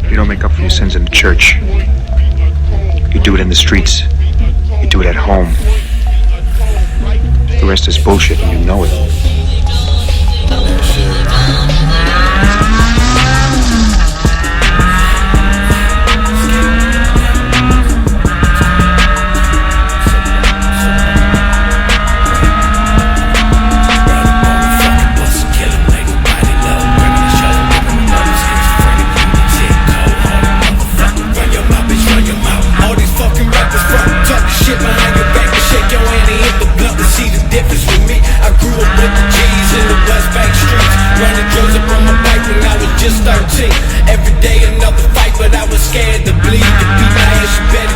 You don't make up for your sins in the church. You do it in the streets. You do it at home. The rest is bullshit and you know it. Shit behind your back and shake your hand and hit the blunt to see the difference with me. I grew up with the G's in the West Bank streets, running drugs up on my bike when I was just 13. Every day another fight, but I was scared to bleed. To beat my ass, you better